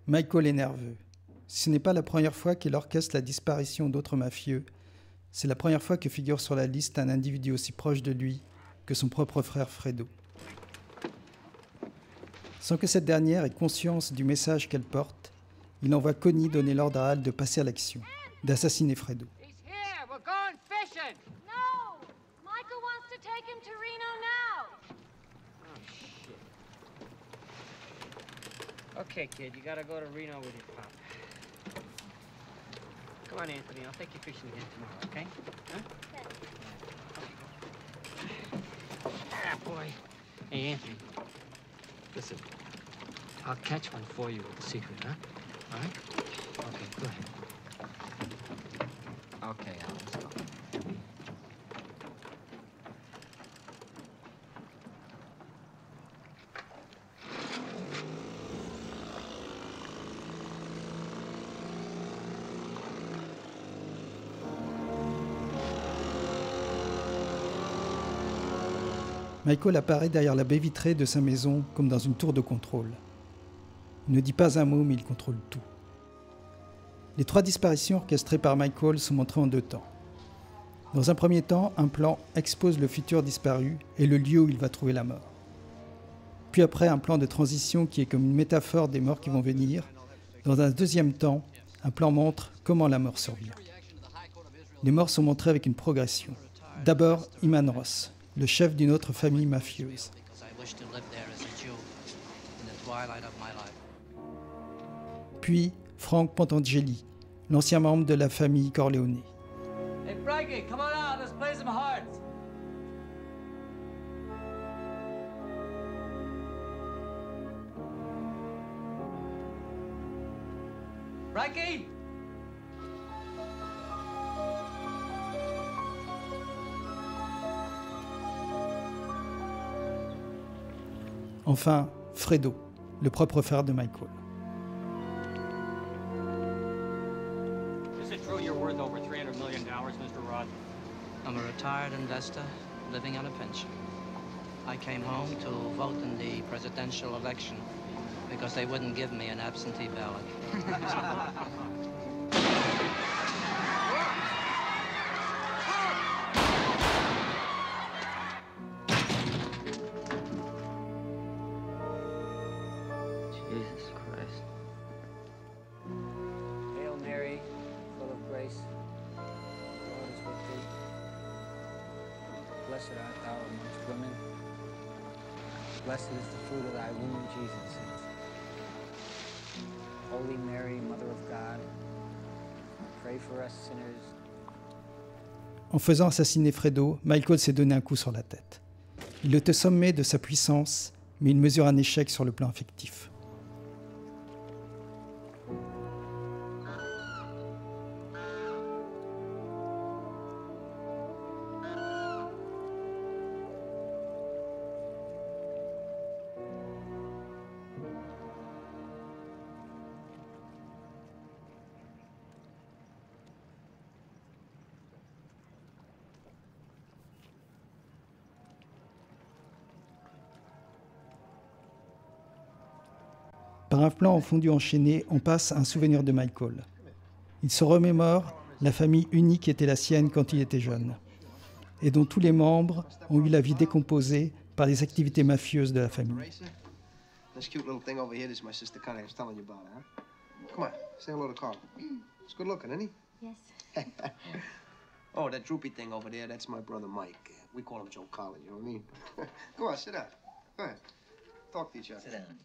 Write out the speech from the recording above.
Michael est nerveux. Ce n'est pas la première fois qu'il orchestre la disparition d'autres mafieux. C'est la première fois que figure sur la liste un individu aussi proche de lui que son propre frère Fredo. Sans que cette dernière ait conscience du message qu'elle porte, il envoie Connie donner l'ordre à Al de passer à l'action, d'assassiner Fredo. No! Michael wants to take him to Reno now! Oh, shit. Okay, kid, you gotta go to Reno with your pop. Come on, Anthony, I'll take you fishing again tomorrow, okay? Huh? Okay. Ah, boy. Hey, Anthony, listen, I'll catch one for you with the secret, huh? All right? Okay, go ahead. Okay, Al, let's go. Michael apparaît derrière la baie vitrée de sa maison comme dans une tour de contrôle. Il ne dit pas un mot, mais il contrôle tout. Les 3 disparitions orchestrées par Michael sont montrées en 2 temps. Dans un premier temps, un plan expose le futur disparu et le lieu où il va trouver la mort. Puis après, un plan de transition qui est comme une métaphore des morts qui vont venir. Dans un deuxième temps, un plan montre comment la mort survient. Les morts sont montrés avec une progression. D'abord, Hyman Ross, le chef d'une autre famille mafieuse. Puis Frank Pentangeli, l'ancien membre de la famille Corleone. Hey Frankie, come on out, let's play some hearts. Frankie! Enfin, Fredo, le propre frère de Michael. Is it true you're worth over $300 million, Mr. Roth? I'm a retired investor living on a pension. I came home to vote in the presidential election because they wouldn't give me an absentee ballot. Jesus Christ. Hail Mary, full of grace, the Lord is with thee. Blessed art thou amongst women. Blessed is the fruit of thy womb, Jesus. Holy Mary, Mother of God, pray for us sinners. En faisant assassiner Fredo, Michael s'est donné un coup sur la tête. Il est au sommet de sa puissance, mais il mesure un échec sur le plan affectif. Par un plan en fondu enchaîné, on passe un souvenir de Michael. Il se remémore la famille unique qui était la sienne quand il était jeune, et dont tous les membres ont eu la vie décomposée par les activités mafieuses de la famille. This cute little thing over here, this is my sister Connie. I was telling you about her, huh? Come on, say hello to Carl. He's good looking, isn't he? Yes. Oh, that droopy thing over there, that's my brother Mike. We call him Joe Collins, you know what I mean? Come on, sit down. Go ahead. Talk to each other. Sit down.